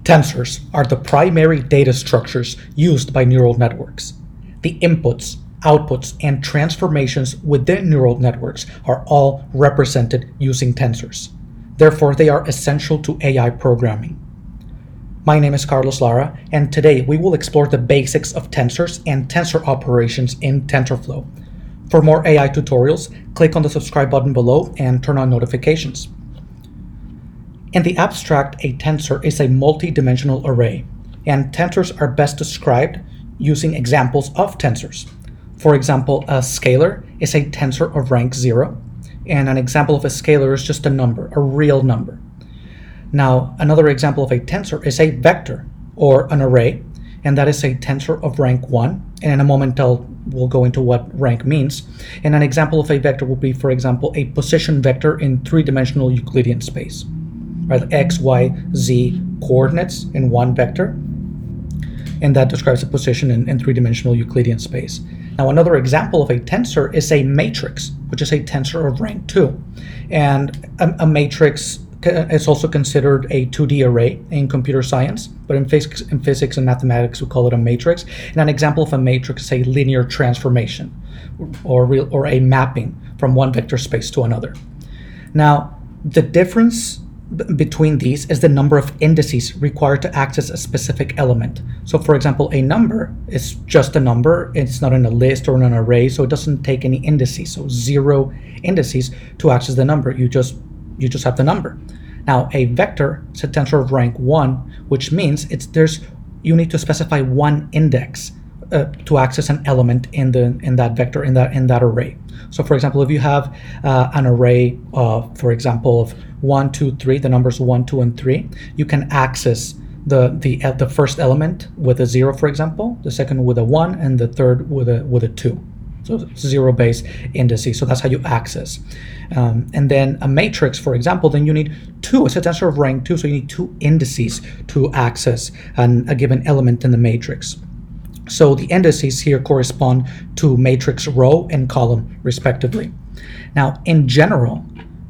Tensors are the primary data structures used by neural networks. The inputs, outputs, and transformations within neural networks are all represented using tensors. Therefore, they are essential to AI programming. My name is Carlos Lara, and today we will explore the basics of tensors and tensor operations in Tensor Flow. For more AI tutorials, click on the subscribe button below and turn on notifications. In the abstract, a tensor is a multi-dimensional array, and tensors are best described using examples of tensors. For example, a scalar is a tensor of rank 0, and an example of a scalar is just a number, a real number. Now, another example of a tensor is a vector, or an array, and that is a tensor of rank 1, and in a moment we'll go into what rank means. And an example of a vector would be, for example, a position vector in three-dimensional Euclidean space. Right, x, y, z coordinates in one vector, and that describes a position in three-dimensional Euclidean space. Now, another example of a tensor is a matrix, which is a tensor of rank 2, and a matrix is also considered a 2D array in computer science, but in physics and mathematics we call it a matrix. And an example of a matrix is a linear transformation, or a mapping from one vector space to another. Now, the difference between these is the number of indices required to access a specific element. So for example, a number is just a number. It's not in a list or in an array, so it doesn't take any indices. So 0 indices to access the number. You just have the number. Now a vector is a tensor of rank 1, which means you need to specify one index to access an element in that vector, in that array. So for example, if you have an array of, for example, of 1, 2, 3, the numbers 1, 2, and 3, you can access the first element with a 0, for example, the second with a 1, and the third with a 2. So 0-based indices. So that's how you access. And then a matrix, for example, then you need 2. It's a tensor of rank 2, so you need 2 indices to access a given element in the matrix. So the indices here correspond to matrix row and column, respectively. Now, in general,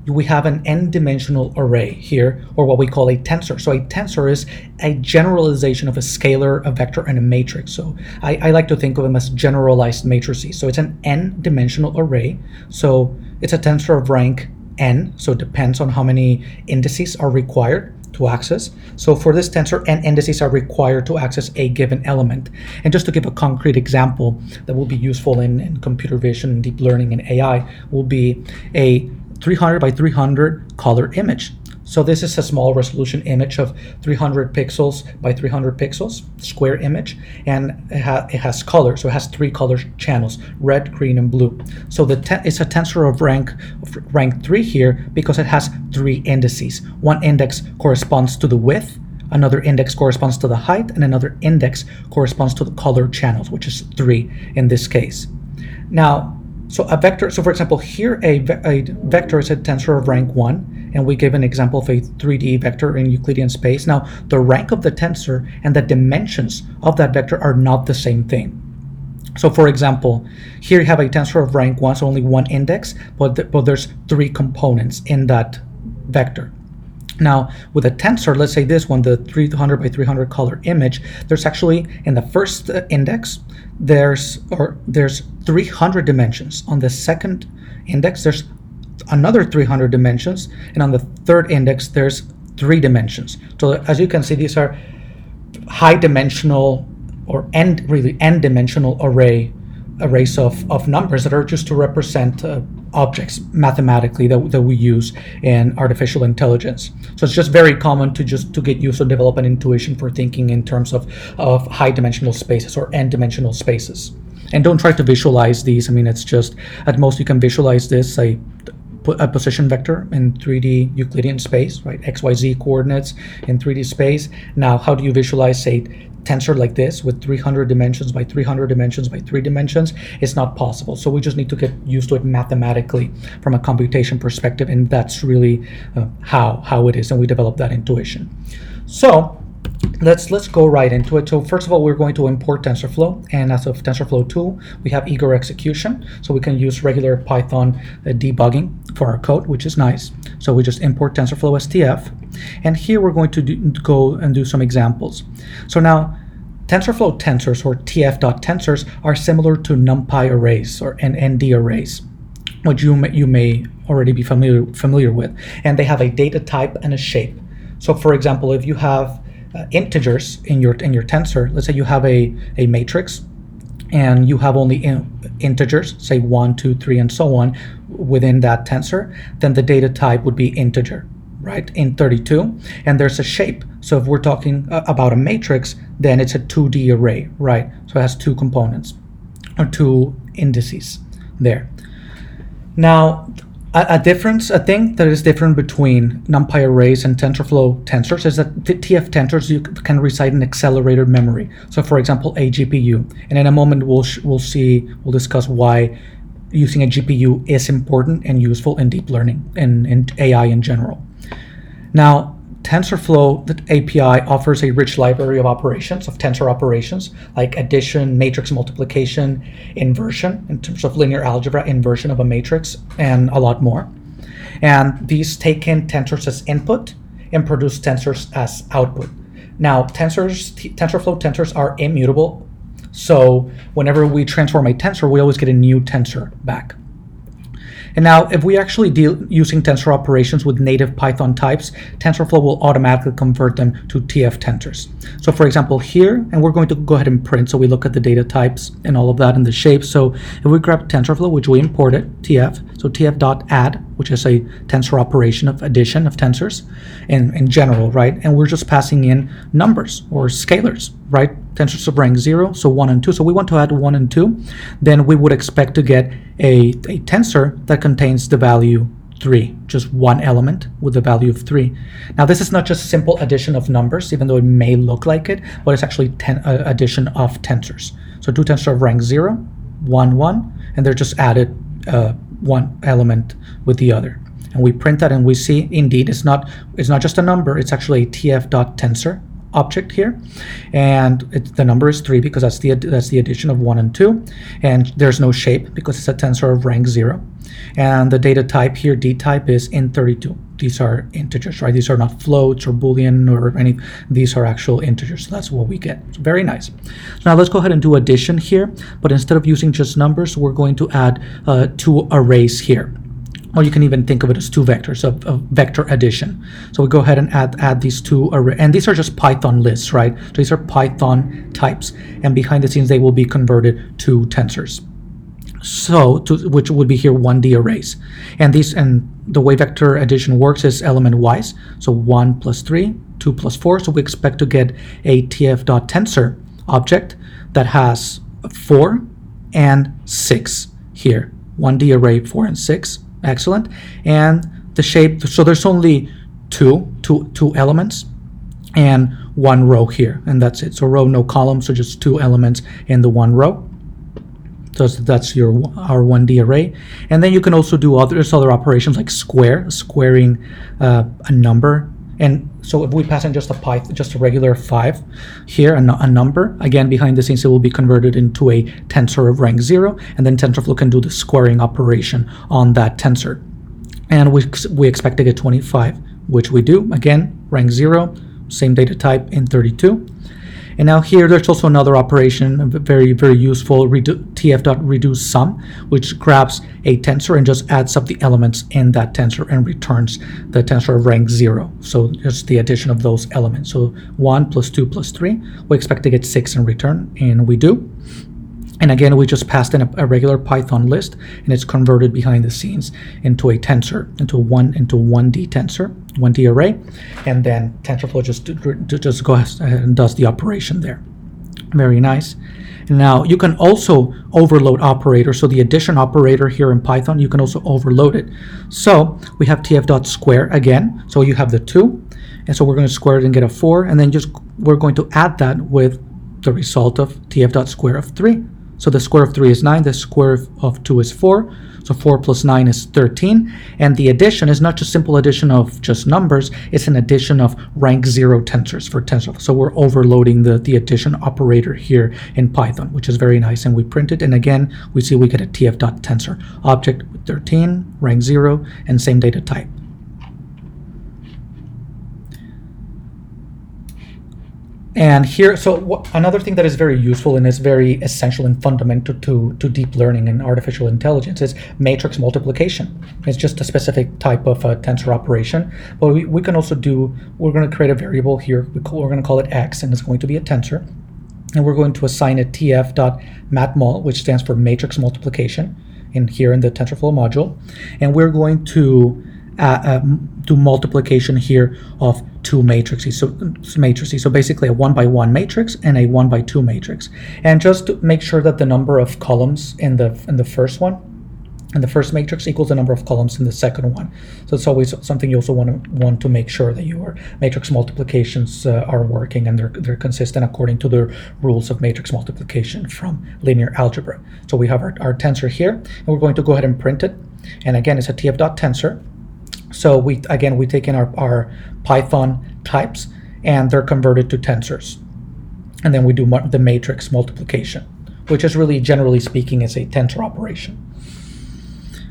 we have an n-dimensional array here, or what we call a tensor. So a tensor is a generalization of a scalar, a vector, and a matrix. So I like to think of them as generalized matrices. So it's an n-dimensional array. So it's a tensor of rank n, so it depends on how many indices are required to access. So for this tensor, n indices are required to access a given element. And just to give a concrete example that will be useful in computer vision, deep learning, and AI, will be a 300 by 300 color image. So this is a small resolution image of 300 pixels by 300 pixels, square image, and it has color. So it has 3 color channels, red, green, and blue. So it's a tensor of rank 3 here because it has 3 indices. One index corresponds to the width, another index corresponds to the height, and another index corresponds to the color channels, which is 3 in this case. Now, so a vector, so for example, here a vector is a tensor of rank 1, and we give an example of a 3D vector in Euclidean space. Now, the rank of the tensor and the dimensions of that vector are not the same thing. So for example, here you have a tensor of rank 1, so only one index, but there's 3 components in that vector. Now, with a tensor, let's say this one, the 300 by 300 color image, there's actually, in the first index, there's 300 dimensions. On the second index, there's another 300 dimensions, and on the third index, there's 3 dimensions. So as you can see, these are high dimensional or n-dimensional arrays of numbers that are just to represent objects mathematically that we use in artificial intelligence. So it's just very common to get used to develop an intuition for thinking in terms of high dimensional spaces or n-dimensional spaces. And don't try to visualize these. I mean, it's just, at most you can visualize this, a position vector in 3D Euclidean space, right? X, Y, Z coordinates in 3D space. Now, how do you visualize a tensor like this with 300 dimensions by 300 dimensions by 3 dimensions? It's not possible. So we just need to get used to it mathematically from a computation perspective, and that's really how it is, and we develop that intuition. So let's go right into it. So first of all, we're going to import TensorFlow, and as of TensorFlow 2, we have eager execution, so we can use regular Python debugging for our code, which is nice. So we just import TensorFlow STF, And here we're going to go and do some examples. So now, TensorFlow tensors, or TF.tensors, are similar to Numpy arrays or ND arrays, which you may already be familiar with. And they have a data type and a shape. So for example, if you have integers in your tensor, let's say you have a matrix, and you have only integers, say 1, 2, 3, and so on, within that tensor, then the data type would be integer, right, in 32. And there's a shape. So if we're talking about a matrix, then it's a 2D array, right? So it has two components, or two indices there. Now, a thing that is different between Numpy arrays and TensorFlow tensors is that the TF tensors, you can reside in accelerated memory. So for example, a GPU. And in a moment, we'll discuss why using a GPU is important and useful in deep learning and in AI in general. Now, TensorFlow, the API, offers a rich library of operations, of tensor operations, like addition, matrix multiplication, inversion, in terms of linear algebra, inversion of a matrix, and a lot more. And these take in tensors as input and produce tensors as output. Now, TensorFlow tensors are immutable, so whenever we transform a tensor, we always get a new tensor back. And now, if we actually deal using tensor operations with native Python types, TensorFlow will automatically convert them to TF tensors. So for example, here, and we're going to go ahead and print, so we look at the data types and all of that and the shapes. So if we grab TensorFlow, which we imported, TF, so TF.add, which is a tensor operation of addition of tensors in general, right? And we're just passing in numbers or scalars, right? Tensors of rank 0, so 1 and 2. So we want to add 1 and 2. Then we would expect to get a tensor that contains the value 3, just one element with the value of 3. Now, this is not just simple addition of numbers, even though it may look like it, but it's actually addition of tensors. So two tensors of rank 0, 1, 1, and they're just added one element with the other. And we print that, and we see, indeed, it's not just a number, it's actually a tf.tensor object here, and the number is 3 because that's the addition of 1 and 2, and there's no shape because it's a tensor of rank 0, and the data type here, D type, is int32. These are integers, right? These are not floats or boolean or any, these are actual integers. So that's what we get. So very nice. So now let's go ahead and do addition here, but instead of using just numbers, we're going to add two arrays here. Or you can even think of it as two vectors of vector addition. So we go ahead and add these two arrays, and these are just Python lists, right? So these are Python types, and behind the scenes they will be converted to tensors. So which would be here 1D arrays, and the way vector addition works is element wise. So 1 plus 3, 2 plus 4. So we expect to get a tf.tensor object that has 4 and 6 here. 1D array 4 and 6. Excellent. And the shape, so there's only two elements and one row here, and that's it. So row, no column, so just 2 elements in the one row. So that's our 1D array. And then you can also do other operations like squaring a number. And so if we pass in just a regular 5 here, a number, again, behind the scenes, it will be converted into a tensor of rank 0, and then TensorFlow can do the squaring operation on that tensor. And we expect to get 25, which we do. Again, rank 0, same data type in 32. And now here, there's also another operation, very, very useful, tf.reduce_sum, which grabs a tensor and just adds up the elements in that tensor and returns the tensor of rank 0. So just the addition of those elements. So 1 plus 2 plus 3, we expect to get 6 in return, and we do. And again, we just passed in a regular Python list, and it's converted behind the scenes into a tensor, into 1D tensor, 1D array, and then TensorFlow just goes ahead and does the operation there. Very nice. And now you can also overload operators. So the addition operator here in Python, you can also overload it. So we have tf.square again. So you have the 2, and so we're going to square it and get a 4, and then we're going to add that with the result of tf.square of 3. So the square of 3 is 9, the square of 2 is 4, so 4 plus 9 is 13, and the addition is not just simple addition of just numbers, it's an addition of rank 0 tensors for TensorFlow. So we're overloading the addition operator here in Python, which is very nice, and we print it, and again, we see we get a tf.tensor object with 13, rank 0, and same data type. And here, so another thing that is very useful and is very essential and fundamental to deep learning and artificial intelligence is matrix multiplication. It's just a specific type of tensor operation. But we can also do, we're going to create a variable here. We're going to call it x, and it's going to be a tensor. And we're going to assign it tf.matmul, which stands for matrix multiplication, here in the Tensor Flow module. And we're going to do multiplication here of two matrices. So basically a 1 by 1 matrix and a 1 by 2 matrix. And just to make sure that the number of columns in the first one, in the first matrix, equals the number of columns in the second one. So it's always something you also want to make sure that your matrix multiplications are working and they're consistent according to the rules of matrix multiplication from linear algebra. So we have our tensor here, and we're going to go ahead and print it. And again, it's a tf.tensor. So we take in our Python types, and they're converted to tensors. And then we do the matrix multiplication, which is really, generally speaking, is a tensor operation.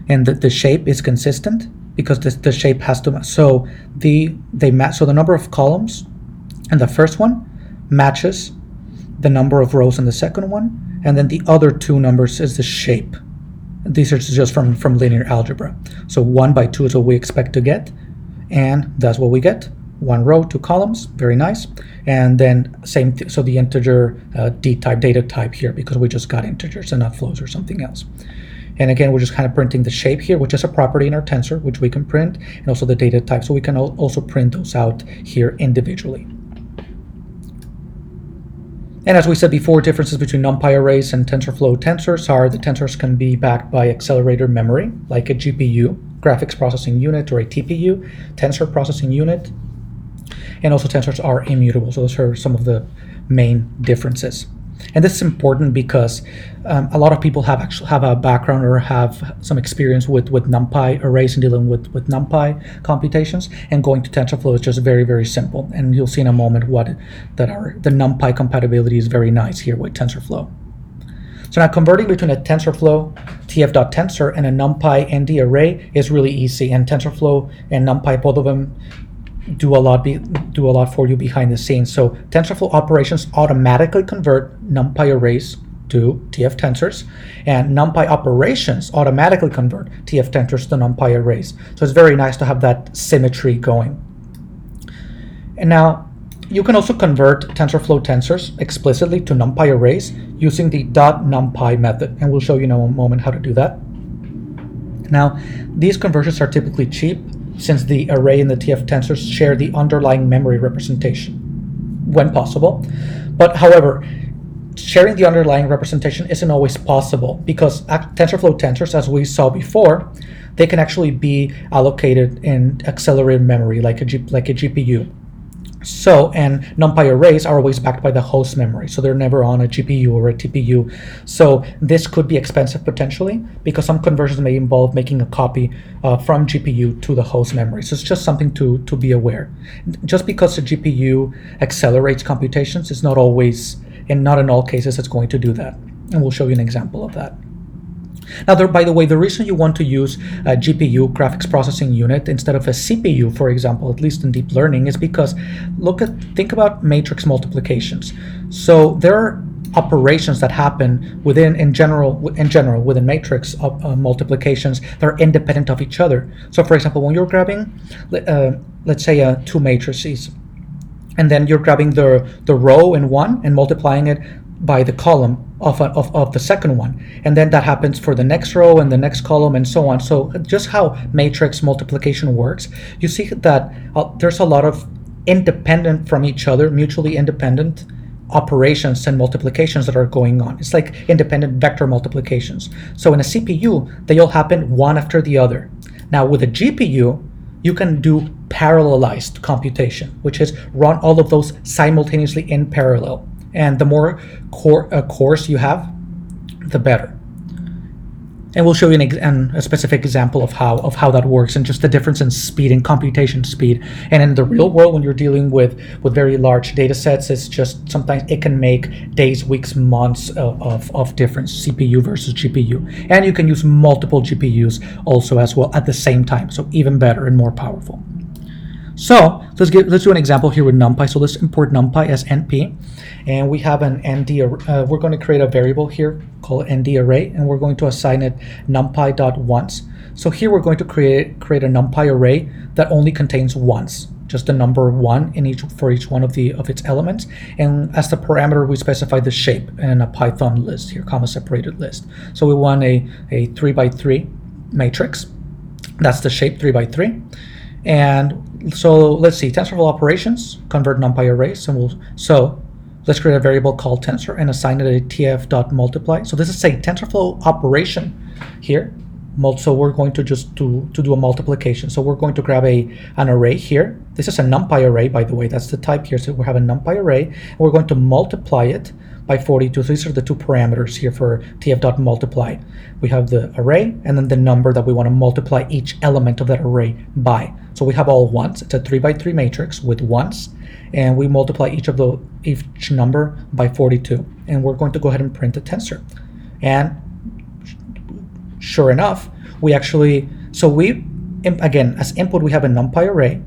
And the shape is consistent because the shape has to, so the number of columns in the first one matches the number of rows in the second one, and then the other two numbers is the shape. These are just from linear algebra. So 1 by 2 is what we expect to get, and that's what we get. 1 row, 2 columns, very nice. And then so the integer d-type, data type here, because we just got integers and not flows or something else. And again, we're just kind of printing the shape here, which is a property in our tensor, which we can print, and also the data type. So we can also print those out here individually. And as we said before, differences between Numpy arrays and TensorFlow tensors are the tensors can be backed by accelerator memory, like a GPU, graphics processing unit, or a TPU, tensor processing unit. And also tensors are immutable. So those are some of the main differences. And this is important because a lot of people have a background or have some experience with Numpy arrays and dealing with Numpy computations, and going to TensorFlow is just very, very simple. And you'll see in a moment the Numpy compatibility is very nice here with TensorFlow. So now converting between a TensorFlow tf.tensor and a Numpy ND array is really easy, and TensorFlow and Numpy, both of them, do a lot for you behind the scenes. So TensorFlow operations automatically convert Numpy arrays to TF tensors, and Numpy operations automatically convert TF tensors to Numpy arrays. So it's very nice to have that symmetry going. And now you can also convert TensorFlow tensors explicitly to Numpy arrays using the .numpy method, and we'll show you in a moment how to do that. Now, these conversions are typically cheap, since the array and the TF tensors share the underlying memory representation when possible. But however, sharing the underlying representation isn't always possible, because TensorFlow tensors, as we saw before, they can actually be allocated in accelerated memory like a GPU. So, and Numpy arrays are always backed by the host memory, so they're never on a GPU or a TPU. So this could be expensive potentially, because some conversions may involve making a copy from GPU to the host memory. So it's just something to be aware. Just because the GPU accelerates computations, it's not always, and not in all cases, it's going to do that. And we'll show you an example of that. Now, by the way, the reason you want to use a GPU, graphics processing unit, instead of a CPU, for example, at least in deep learning, is because think about matrix multiplications. So there are operations that happen in general within matrix multiplications that are independent of each other. So, for example, when you're grabbing, let's say, 2 matrices, and then you're grabbing the row in one and multiplying it by the column of the second one, and then that happens for the next row and the next column and so on. So just how matrix multiplication works, you see that there's a lot of independent from each other, mutually independent operations and multiplications that are going on. It's like independent vector multiplications. So in a CPU, they all happen one after the other. Now with a GPU, you can do parallelized computation, which is run all of those simultaneously in parallel. And the more cores you have, the better. And we'll show you a specific example of how that works, and just the difference in speed and computation speed. And in the real world, when you're dealing with very large data sets, it's just sometimes it can make days, weeks, months of difference, CPU versus GPU. And you can use multiple GPUs also as well at the same time, so even better and more powerful. So let's do an example here with NumPy. So let's import NumPy as NP, and we have an ND. We're going to create a variable here called ND array, and we're going to assign it NumPy.once. So here we're going to create a NumPy array that only contains ones, just the number 1 in for each one of its elements. And as the parameter, we specify the shape in a Python list here, comma separated list. So we want a 3x3 matrix. That's the shape 3x3. And so let's see, Tensor Flow Operations convert NumPy arrays, and so let's create a variable called tensor and assign it a tf.multiply. So this is a Tensor Flow operation here. So we're going to just to do a multiplication. So we're going to grab an array here. This is a NumPy array, by the way. That's the type here. So we have a NumPy array, and we're going to multiply it by 42. So these are the two parameters here for tf.multiply. We have the array and then the number that we want to multiply each element of that array by. So we have all ones. It's a 3x3 matrix with ones, and we multiply each number by 42. And we're going to go ahead and print the tensor. And sure enough, we actually, again, as input, we have a NumPy array.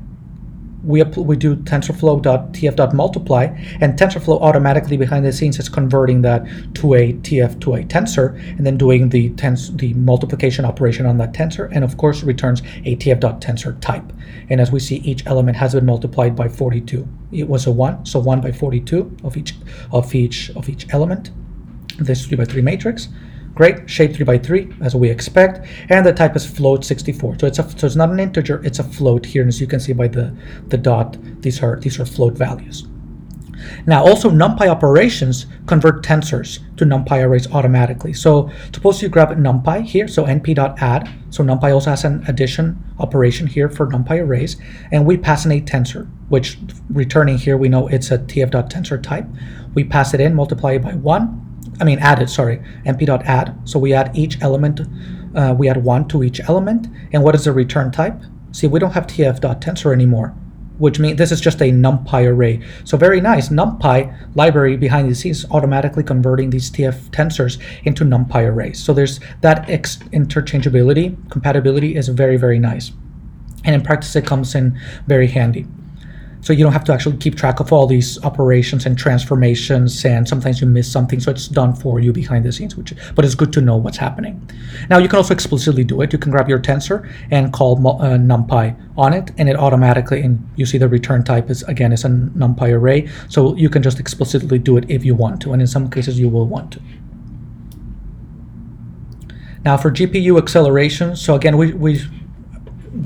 We do TensorFlow.tf.multiply, and TensorFlow automatically behind the scenes is converting that to a tensor, and then doing the multiplication operation on that tensor, and of course returns a tf.tensor type. And as we see, each element has been multiplied by 42. It was a 1, so 1 by 42 of each element. This 3x3 matrix. Great, shape 3x3 as we expect, and the type is float 64. So it's not an integer, it's a float here, and as you can see by the dot, these are float values. Now also NumPy operations convert tensors to NumPy arrays automatically. So suppose you grab NumPy here, so np.add. So NumPy also has an addition operation here for NumPy arrays, and we pass in a tensor, which returning here we know it's a tf.tensor type. We pass it in, multiply it by 1. Add it, sorry, np.add. So we add each element, we add 1 to each element. And what is the return type? See, we don't have tf.tensor anymore, which means this is just a NumPy array. So very nice. NumPy library behind the scenes automatically converting these tf tensors into NumPy arrays. So there's that interchangeability, compatibility is very, very nice. And in practice, it comes in very handy. So you don't have to actually keep track of all these operations and transformations, and sometimes you miss something, so it's done for you behind the scenes, but it's good to know what's happening. Now you can also explicitly do it. You can grab your tensor and call NumPy on it, and it automatically, and you see the return type is a NumPy array, so you can just explicitly do it if you want to, and in some cases you will want to. Now for GPU acceleration, so again we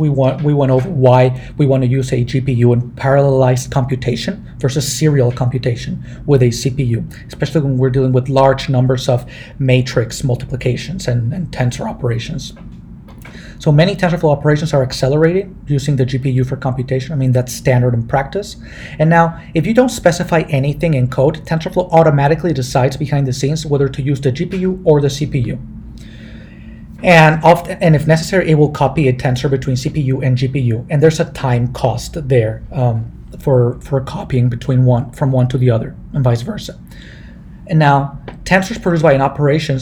went over why we want to use a GPU in parallelized computation versus serial computation with a CPU, especially when we're dealing with large numbers of matrix multiplications and tensor operations. So many TensorFlow operations are accelerated using the GPU for computation. That's standard in practice. And now, if you don't specify anything in code, TensorFlow automatically decides behind the scenes whether to use the GPU or the CPU. And if necessary, it will copy a tensor between CPU and GPU, and there's a time cost there for copying from one to the other, and vice versa. And now, tensors produced by an operation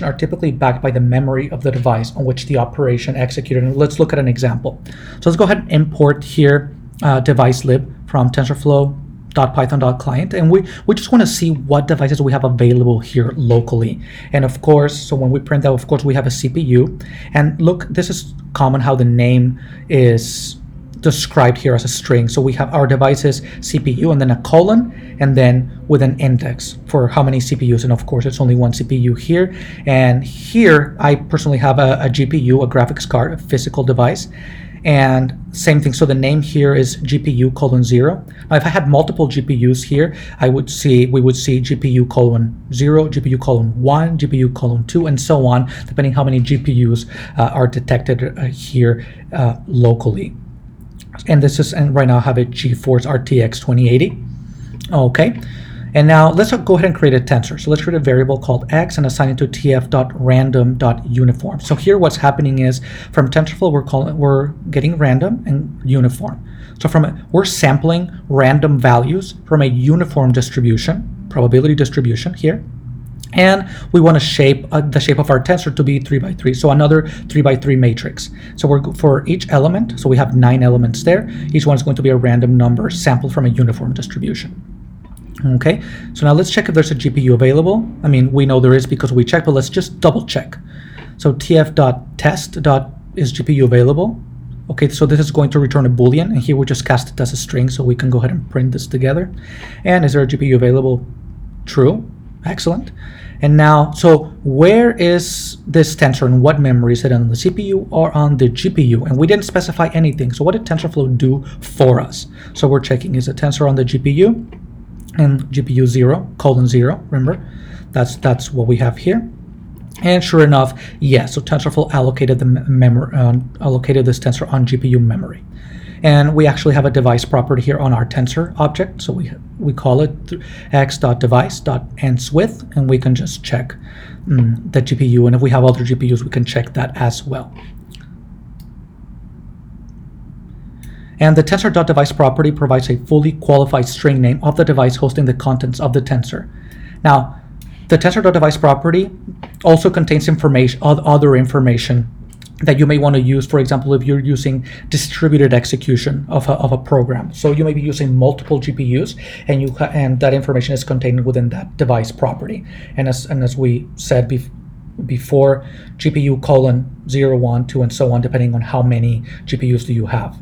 are typically backed by the memory of the device on which the operation executed. And let's look at an example. So let's go ahead and import here device lib from TensorFlow.python.client, and we just want to see what devices we have available here locally. And of course, so when we print out, of course, we have a CPU. And look, this is common how the name is described here as a string. So we have our device's CPU and then a colon, and then with an index for how many CPUs. And of course, it's only one CPU here. And here, I personally have a GPU, a graphics card, a physical device. And same thing, so the name here is GPU:0. Now, if I had multiple GPUs here, we would see GPU:0, GPU:1, GPU:2, and so on, depending how many GPUs are detected here locally. And right now I have a GeForce RTX 2080. Okay. And now let's go ahead and create a tensor. So let's create a variable called x and assign it to tf.random.uniform. So here what's happening is from TensorFlow we're getting random and uniform. So we're sampling random values from a uniform distribution, probability distribution here. And we want to shape the shape of our tensor to be 3 by 3, so another 3 by 3 matrix. So we're for each element, so we have 9 elements there. Each one is going to be a random number sampled from a uniform distribution. Okay, so now let's check if there's a GPU available. I mean, we know there is because we checked, but let's just double check. So tf.test is GPU available. Okay, so this is going to return a Boolean, and here we just cast it as a string, so we can go ahead and print this together. And is there a GPU available? True. Excellent. And now, so where is this tensor and what memory? Is it on the CPU or on the GPU? And we didn't specify anything. So what did TensorFlow do for us? So we're checking, is the tensor on the GPU? And GPU 0:0, remember? That's what we have here. And sure enough, yes, so TensorFlow allocated the memory, allocated this tensor on GPU memory. And we actually have a device property here on our tensor object. So we call it x.device.endsWith, and we can just check the GPU. And if we have other GPUs, we can check that as well. And the tensor.device property provides a fully qualified string name of the device hosting the contents of the tensor. Now, the tensor.device property also contains information, other information that you may want to use, for example, if you're using distributed execution of a program. So you may be using multiple GPUs, and that information is contained within that device property. And as we said before, GPU :0, 1, 2, and so on, depending on how many GPUs do you have.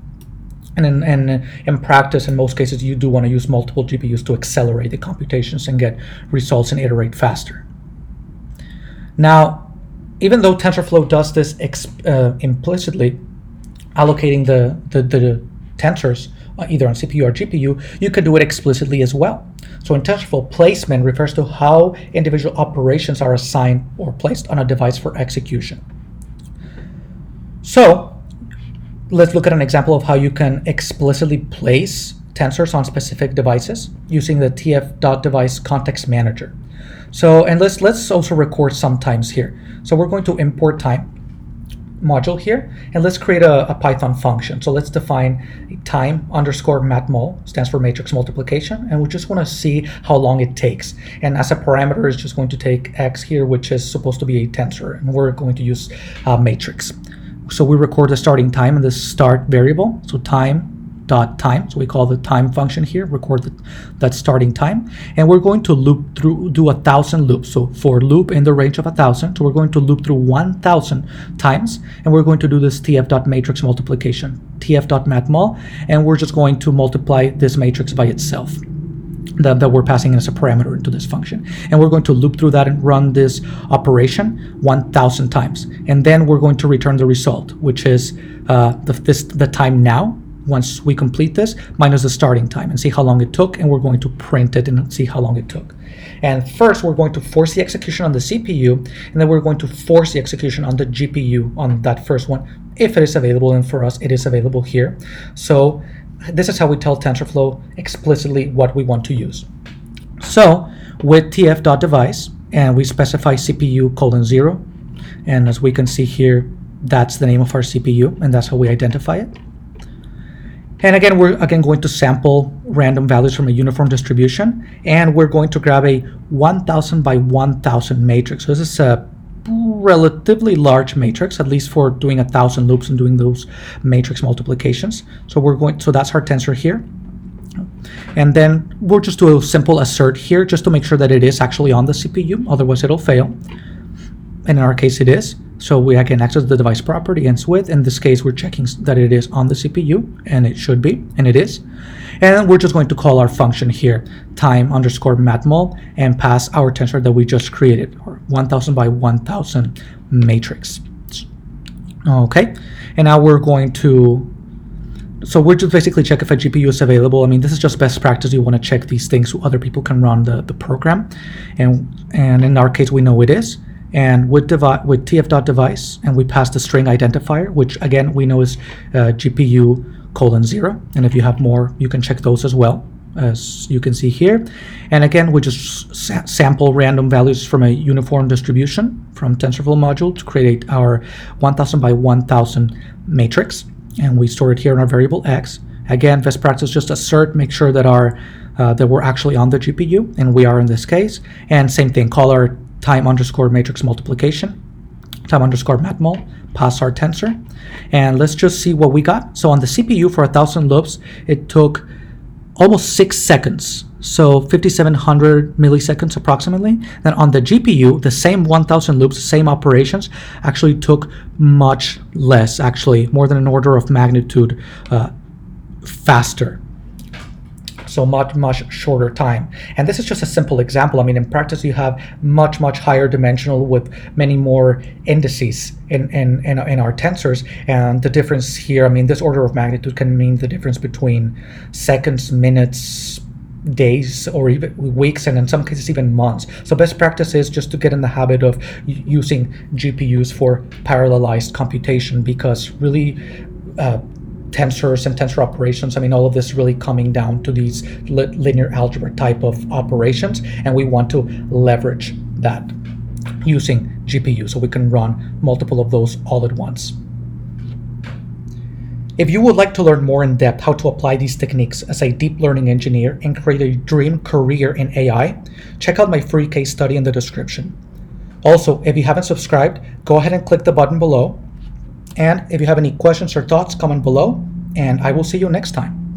And in practice, in most cases, you do want to use multiple GPUs to accelerate the computations and get results and iterate faster. Now, even though TensorFlow does this implicitly, allocating the tensors either on CPU or GPU, you can do it explicitly as well. So in TensorFlow, placement refers to how individual operations are assigned or placed on a device for execution. So let's look at an example of how you can explicitly place tensors on specific devices using the tf.device context manager. So, and let's also record some times here. So we're going to import time module here, and let's create a Python function. So let's define time_matmul, stands for matrix multiplication, and we just want to see how long it takes. And as a parameter, it's just going to take x here, which is supposed to be a tensor, and we're going to use matrix. So we record the starting time in the start variable, so time. So we call the time function here, record that starting time, and we're going to loop through, do 1,000 loops. So for loop in the range of 1,000, so we're going to loop through 1,000 times, and we're going to do this tf.matrix multiplication, tf.matmul, and we're just going to multiply this matrix by itself that we're passing as a parameter into this function. And we're going to loop through that and run this operation 1,000 times. And then we're going to return the result, which is the time now, once we complete this, minus the starting time, and see how long it took, and we're going to print it and see how long it took. And first, we're going to force the execution on the CPU, and then we're going to force the execution on the GPU on that first one, if it is available, and for us, it is available here. So this is how we tell TensorFlow explicitly what we want to use. So with tf.device, and we specify CPU :0, and as we can see here, that's the name of our CPU, and that's how we identify it. And again, we're going to sample random values from a uniform distribution, and we're going to grab a 1,000 by 1,000 matrix. So this is a relatively large matrix, at least for doing 1,000 loops and doing those matrix multiplications. So so that's our tensor here. And then we'll just do a simple assert here just to make sure that it is actually on the CPU, otherwise it'll fail. And in our case, it is. So we can access the device property endsWith. In this case, we're checking that it is on the CPU, and it should be, and it is. And we're just going to call our function here, time_matmul, and pass our tensor that we just created, or 1,000 by 1,000 matrix. Okay, and now we're going to, so we're just basically check if a GPU is available. I mean, this is just best practice. You want to check these things so other people can run the program. And in our case, we know it is. And with tf.device, and we pass the string identifier, which again we know is GPU :0. And if you have more, you can check those as well, as you can see here. And again, we just sample random values from a uniform distribution from TensorFlow module to create our 1,000 by 1,000 matrix, and we store it here in our variable x. Again, best practice, just assert, make sure that that we're actually on the GPU, and we are in this case. And same thing, call our time underscore matrix multiplication, time underscore matmul, pass our tensor, and let's just see what we got. So on the CPU for 1,000 loops, it took almost 6 seconds, so 5,700 milliseconds approximately. Then on the GPU, the same 1,000 loops, same operations, actually took much less, actually more than an order of magnitude faster. So much shorter time. And this is just a simple example. I mean, in practice, you have much higher dimensional with many more indices in our tensors. And the difference here, I mean, this order of magnitude can mean the difference between seconds, minutes, days, or even weeks, and in some cases even months. So best practice is just to get in the habit of using GPUs for parallelized computation, because really tensors and tensor operations, I mean, all of this really coming down to these linear algebra type of operations, and we want to leverage that using GPU so we can run multiple of those all at once. If you would like to learn more in depth how to apply these techniques as a deep learning engineer and create a dream career in AI, check out my free case study in the description. Also, if you haven't subscribed, go ahead and click the button below. And if you have any questions or thoughts, comment below, and I will see you next time.